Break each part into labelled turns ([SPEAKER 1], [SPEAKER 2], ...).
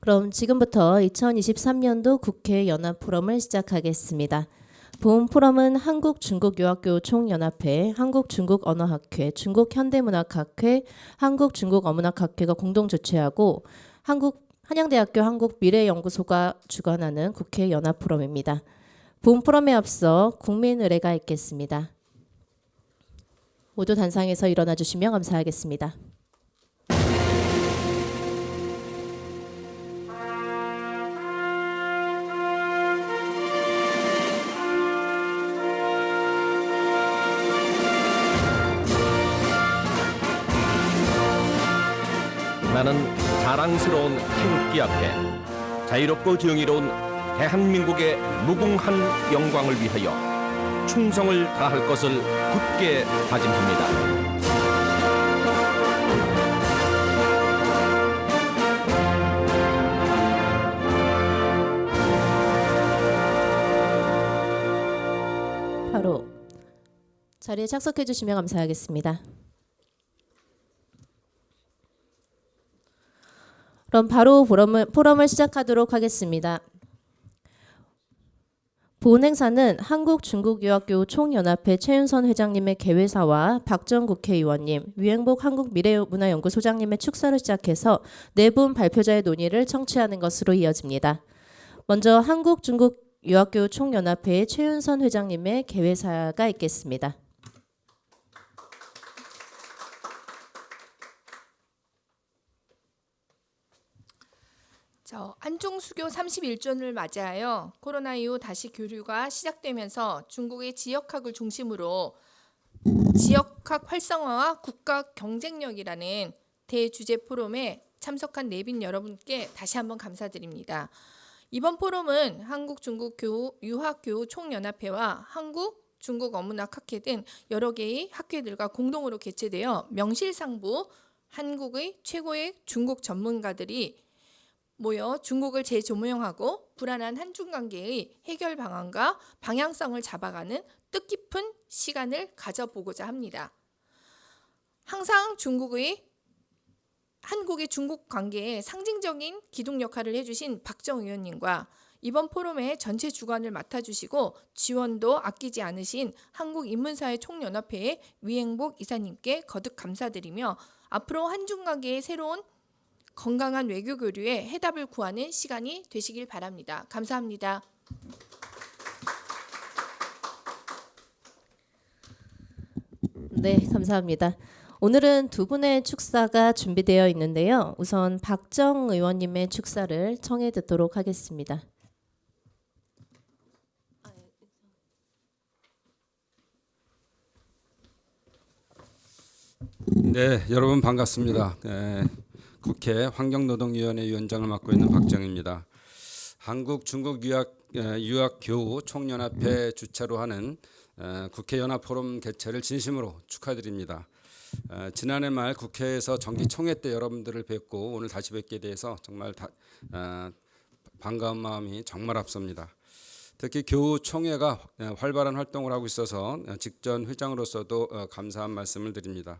[SPEAKER 1] 그럼 지금부터 2023년도 국회 연합포럼을 시작하겠습니다. 본 포럼은 한국중국유학교 총연합회, 한국중국언어학회, 중국현대문학학회, 한국중국어문학학회가 공동 주최하고 한양대학교 한국미래연구소가 주관하는 국회 연합포럼입니다. 본 포럼에 앞서 국민의례가 있겠습니다. 모두 단상에서 일어나 주시면 감사하겠습니다.
[SPEAKER 2] 나는 자랑스러운 태극기 앞에 자유롭고 정의로운 대한민국의 무궁한 영광을 위하여 충성을 다할 것을 굳게 다짐합니다.
[SPEAKER 1] 바로 자리에 착석해 주시면 감사하겠습니다. 그럼 바로 포럼을 시작하도록 하겠습니다. 본 행사는 한국중국유학교 총연합회 최윤선 회장님의 개회사와 박정 국회의원님, 유행복 한국미래문화연구소장님의 축사를 시작해서 네 분 발표자의 논의를 청취하는 것으로 이어집니다. 먼저 한국중국유학교 총연합회 최윤선 회장님의 개회사가 있겠습니다.
[SPEAKER 3] 한중수교 31주년을 맞이하여 코로나 이후 다시 교류가 시작되면서 중국의 지역학을 중심으로 지역학 활성화와 국가 경쟁력이라는 대주제 포럼에 참석한 내빈 여러분께 다시 한번 감사드립니다. 이번 포럼은 한국중국유학교 총연합회와 한국중국어문학학회 등 여러 개의 학회들과 공동으로 개최되어 명실상부 한국의 최고의 중국 전문가들이 모여 중국을 재조명하고 불안한 한중 관계의 해결 방안과 방향성을 잡아가는 뜻깊은 시간을 가져보고자 합니다. 항상 한국의 중국 관계에 상징적인 기둥 역할을 해주신 박정 의원님과 이번 포럼의 전체 주관을 맡아주시고 지원도 아끼지 않으신 한국인문사회 총연합회의 위행복 이사님께 거듭 감사드리며 앞으로 한중 관계의 새로운 건강한 외교 교류에 해답을 구하는 시간이 되시길 바랍니다. 감사합니다.
[SPEAKER 1] 네, 감사합니다. 오늘은 두 분의 축사가 준비되어 있는데요. 우선 박정 의원님의 축사를 청해 듣도록 하겠습니다.
[SPEAKER 4] 네, 여러분 반갑습니다. 국회 환경노동위원회 위원장을 맡고 있는 박정입니다. 한국중국유학교 총연합회 주최로 하는 국회 연합포럼 개최를 진심으로 축하드립니다. 지난해 말 국회에서 정기 총회 때 여러분들을 뵙고 오늘 다시 뵙게 돼서 정말 반가운 마음이 정말 앞섭니다. 특히 교우 총회가 활발한 활동을 하고 있어서 직전 회장으로서도 감사한 말씀을 드립니다.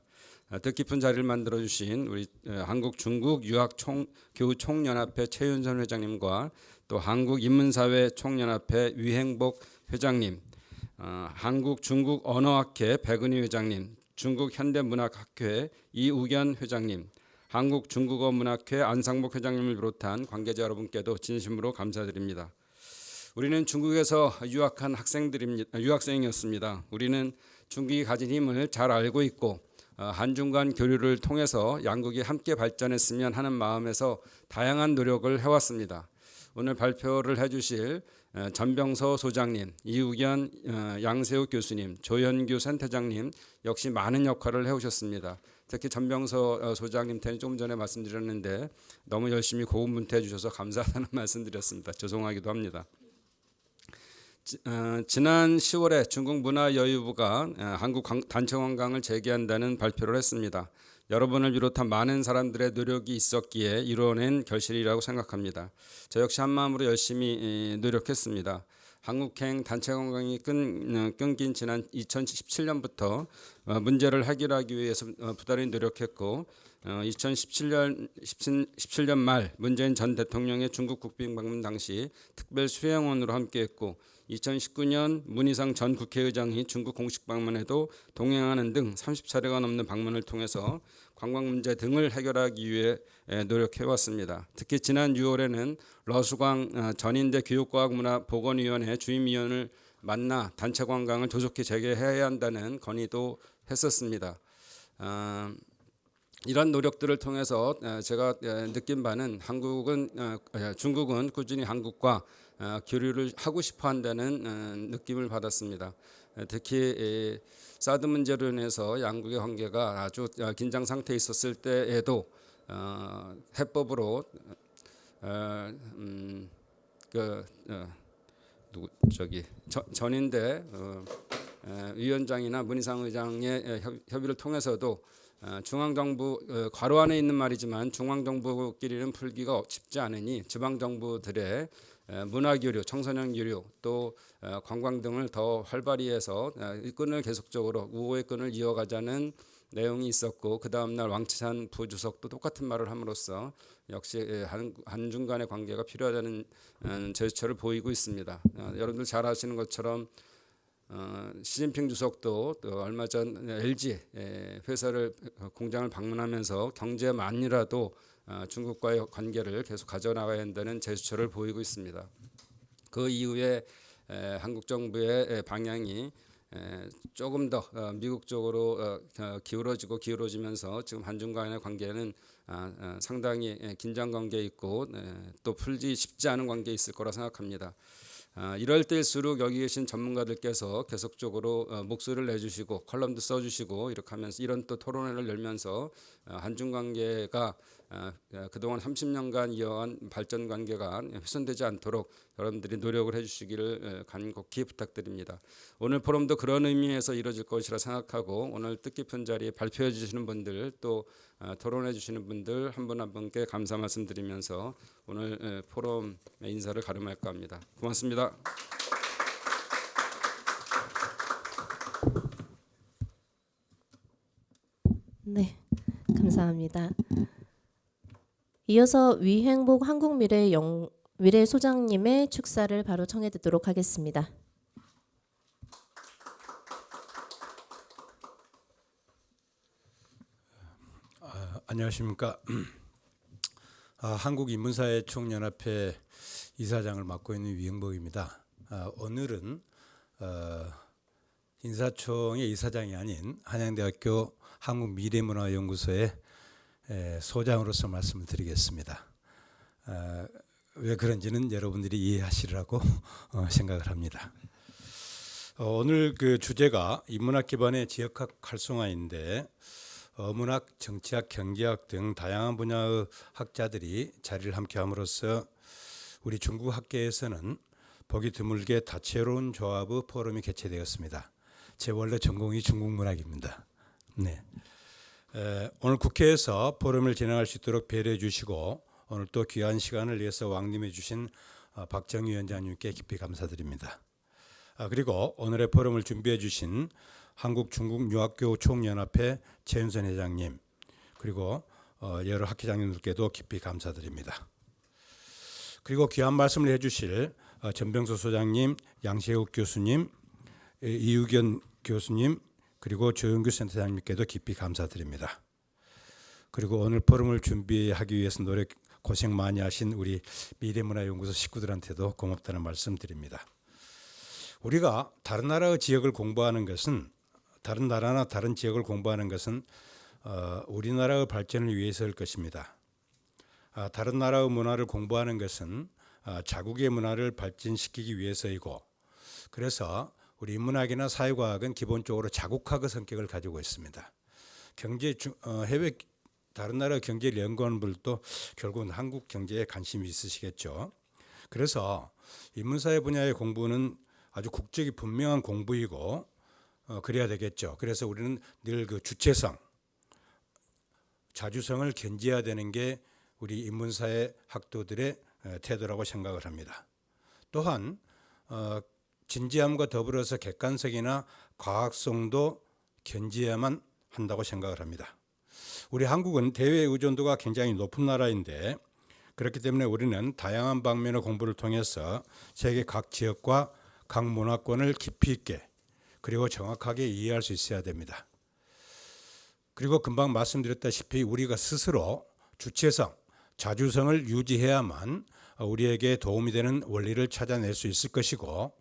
[SPEAKER 4] 뜻깊은 자리를 만들어 주신 우리 한국중국유학교 총연합회 최윤선 회장님과 또 한국인문사회 총연합회 위행복 회장님, 한국중국언어학회 백은희 회장님, 중국현대문학학회 이우견 회장님, 한국중국어문학회 안상복 회장님을 비롯한 관계자 여러분께도 진심으로 감사드립니다. 우리는 중국에서 유학한 유학생이었습니다. 우리는 중국이 가진 힘을 잘 알고 있고 한중 간 교류를 통해서 양국이 함께 발전했으면 하는 마음에서 다양한 노력을 해왔습니다. 오늘 발표를 해주실 전병서 소장님, 이우견 양세욱 교수님, 조현규 센터장님 역시 많은 역할을 해오셨습니다. 특히 전병서 소장님한테는 조금 전에 말씀드렸는데 너무 열심히 고군분투해 주셔서 감사하다는 말씀드렸습니다. 죄송하기도 합니다. 지난 10월에 중국 문화여유부가 한국 단체 관광을 재개한다는 발표를 했습니다. 여러분을 비롯한 많은 사람들의 노력이 있었기에 이뤄낸 결실이라고 생각합니다. 저 역시 한마음으로 열심히 노력했습니다. 한국행 단체 관광이 끊긴 지난 2017년부터 문제를 해결하기 위해서 부단히 노력했고 2017년 말 문재인 전 대통령의 중국 국빈 방문 당시 특별 수행원으로 함께했고 2019년 문희상 전 국회의장이 중국 공식 방문에도 동행하는 등 30차례가 넘는 방문을 통해서 관광 문제 등을 해결하기 위해 노력해왔습니다. 특히 지난 6월에는 러수광 전인대 교육과학문화보건위원회 주임위원을 만나 단체 관광을 조속히 재개해야 한다는 건의도 했었습니다. 이런 노력들을 통해서 제가 느낀 바는 중국은 꾸준히 한국과 교류를 하고 싶어 한다는 느낌을 받았습니다. 특히 사드 문제로 인해서 양국의 관계가 아주 긴장 상태에 있었을 때에도 해법으로 전인대 위원장이나 문희상 의장의 협의를 통해서도 중앙정부 괄호 안에 있는 말이지만 중앙정부끼리는 풀기가 쉽지 않으니 지방정부들의 문화교류, 청소년교류 또 관광 등을 더 활발히 해서 끈을 계속적으로 우호의 끈을 이어가자는 내용이 있었고 그 다음날 왕치산 부주석도 똑같은 말을 함으로써 역시 한중 간의 관계가 필요하다는 제스처를 보이고 있습니다. 여러분들 잘 아시는 것처럼 시진핑 주석도 얼마 전 LG 공장을 방문하면서 경제만이라도 중국과의 관계를 계속 가져나가야 한다는 제스처를 보이고 있습니다. 그 이후에 한국 정부의 방향이 조금 더 미국 쪽으로 기울어지면서 지금 한중 간의 관계는 상당히 긴장 관계에 있고 또 풀기 쉽지 않은 관계에 있을 거라 생각합니다. 이럴 때일수록 여기 계신 전문가들께서 계속적으로 목소리를 내주시고 컬럼도 써주시고 이렇게 하면서 이런 또 토론회를 열면서 한중 관계가 그동안 30년간 이어온 발전 관계가 훼손되지 않도록 여러분들이 노력을 해주시기를 간곡히 부탁드립니다. 오늘 포럼도 그런 의미에서 이루어질 것이라 생각하고 오늘 뜻깊은 자리에 발표해 주시는 분들 또 토론해 주시는 분들 한 분 한 분께 감사 말씀드리면서 오늘 포럼의 인사를 가름할까 합니다. 고맙습니다.
[SPEAKER 1] 네, 감사합니다. 이어서 위행복 한국미래 소장님의 축사를 바로 청해 듣도록 하겠습니다.
[SPEAKER 5] 안녕하십니까. 한국인문사회총연합회 이사장을 맡고 있는 위행복입니다. 오늘은 인사총의 이사장이 아닌 한양대학교 한국미래문화연구소의 소장으로서 말씀을 드리겠습니다. 왜 그런지는 여러분들이 이해하시리라고 생각을 합니다. 오늘 그 주제가 인문학 기반의 지역학 활성화인데 어문학, 정치학, 경제학 등 다양한 분야의 학자들이 자리를 함께 함으로써 우리 중국 학계에서는 보기 드물게 다채로운 조합의 포럼이 개최되었습니다. 제 원래 전공이 중국문학입니다. 네. 오늘 국회에서 포럼을 진행할 수 있도록 배려해 주시고 오늘 또 귀한 시간을 위해서 왕림해 주신 박정희 위원장님께 깊이 감사드립니다. 그리고 오늘의 포럼을 준비해 주신 한국중국유학교 총연합회 최윤선 회장님 그리고 여러 학회장님들께도 깊이 감사드립니다. 그리고 귀한 말씀을 해주실 전병수 소장님, 양세욱 교수님, 이유견 교수님 그리고 조영규 센터장님께도 깊이 감사드립니다. 그리고 오늘 포럼을 준비하기 위해서 고생 많이 하신 우리 미래문화연구소 식구들한테도 고맙다는 말씀 드립니다. 우리가 다른 나라의 지역을 공부하는 것은 다른 나라나 다른 지역을 공부하는 것은 우리나라의 발전을 위해서일 것입니다. 다른 나라의 문화를 공부하는 것은 자국의 문화를 발전시키기 위해서이고 그래서 우리 인문학이나 사회과학은 기본적으로 자국학의 성격을 가지고 있습니다. 해외 다른 나라 경제를 연구하는 분들도 결국은 한국 경제에 관심이 있으시겠죠. 그래서 인문사회 분야의 공부는 아주 국적이 분명한 공부이고 그래야 되겠죠. 그래서 우리는 늘 그 주체성, 자주성을 견지해야 되는 게 우리 인문사회 학도들의 태도라고 생각을 합니다. 또한 진지함과 더불어서 객관성이나 과학성도 견지해야만 한다고 생각을 합니다. 우리 한국은 대외 의존도가 굉장히 높은 나라인데 그렇기 때문에 우리는 다양한 방면의 공부를 통해서 세계 각 지역과 각 문화권을 깊이 있게 그리고 정확하게 이해할 수 있어야 됩니다. 그리고 금방 말씀드렸다시피 우리가 스스로 주체성, 자주성을 유지해야만 우리에게 도움이 되는 원리를 찾아낼 수 있을 것이고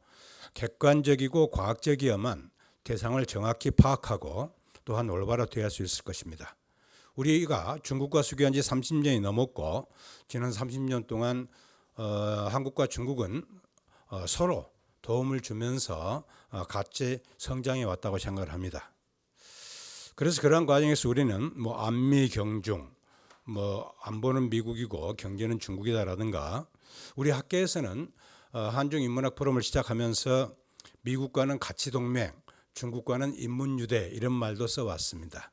[SPEAKER 5] 객관적이고 과학적이어야만 대상을 정확히 파악하고 또한 올바로 대할 수 있을 것입니다. 우리가 중국과 수교한 지 30년이 넘었고 지난 30년 동안 한국과 중국은 서로 도움을 주면서 같이 성장해 왔다고 생각을 합니다. 그래서 그러한 과정에서 우리는 안미 경중, 안 보는 미국이고 경제는 중국이다라든가 우리 학계에서는 한중 인문학 포럼을 시작하면서 미국과는 가치 동맹, 중국과는 인문유대 이런 말도 써왔습니다.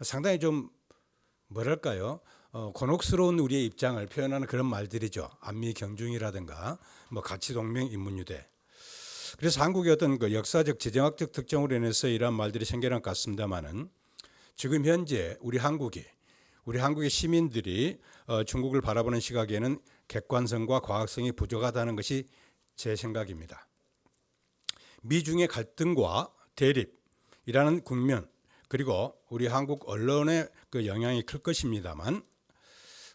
[SPEAKER 5] 상당히 좀 뭐랄까요? 곤혹스러운 우리의 입장을 표현하는 그런 말들이죠. 안미 경중이라든가 가치 동맹, 인문유대. 그래서 한국의 어떤 그 역사적 지정학적 특성으로 인해서 이러한 말들이 생겨난 것 같습니다만은 지금 현재 우리 한국의 시민들이 중국을 바라보는 시각에는 객관성과 과학성이 부족하다는 것이 제 생각입니다. 미중의 갈등과 대립이라는 국면 그리고 우리 한국 언론의 그 영향이 클 것입니다만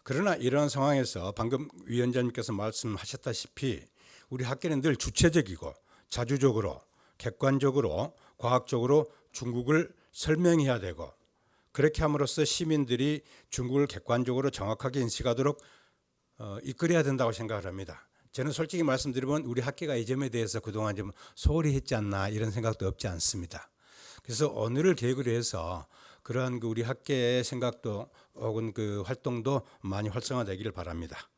[SPEAKER 5] 그러나 이러한 상황에서 방금 위원장님께서 말씀하셨다시피 우리 학계는 늘 주체적이고 자주적으로 객관적으로 과학적으로 중국을 설명해야 되고 그렇게 함으로써 시민들이 중국을 객관적으로 정확하게 인식하도록 이끌어야 된다고 생각을 합니다. 저는 솔직히 말씀드리면 우리 학계가 이 점에 대해서 그동안 좀 소홀히 했지 않나 이런 생각도 없지 않습니다. 그래서 오늘을 계기로 해서 그러한 우리 학계의 생각도 혹은 그 활동도 많이 활성화되기를 바랍니다.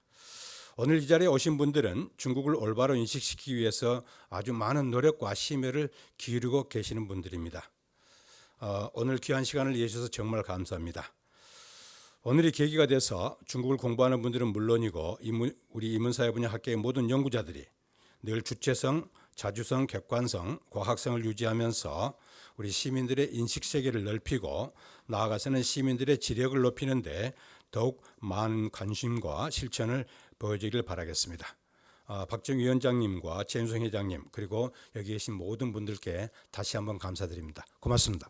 [SPEAKER 5] 오늘 이 자리에 오신 분들은 중국을 올바로 인식시키기 위해서 아주 많은 노력과 심혈을 기울이고 계시는 분들입니다. 오늘 귀한 시간을 내주셔서 정말 감사합니다. 오늘이 계기가 돼서 중국을 공부하는 분들은 물론이고 우리 인문사회 분야 학계의 모든 연구자들이 늘 주체성, 자주성, 객관성, 과학성을 유지하면서 우리 시민들의 인식세계를 넓히고 나아가서는 시민들의 지력을 높이는 데 더욱 많은 관심과 실천을 보여주기를 바라겠습니다. 박정 위원장님과 최윤성 회장님 그리고 여기 계신 모든 분들께 다시 한번 감사드립니다. 고맙습니다.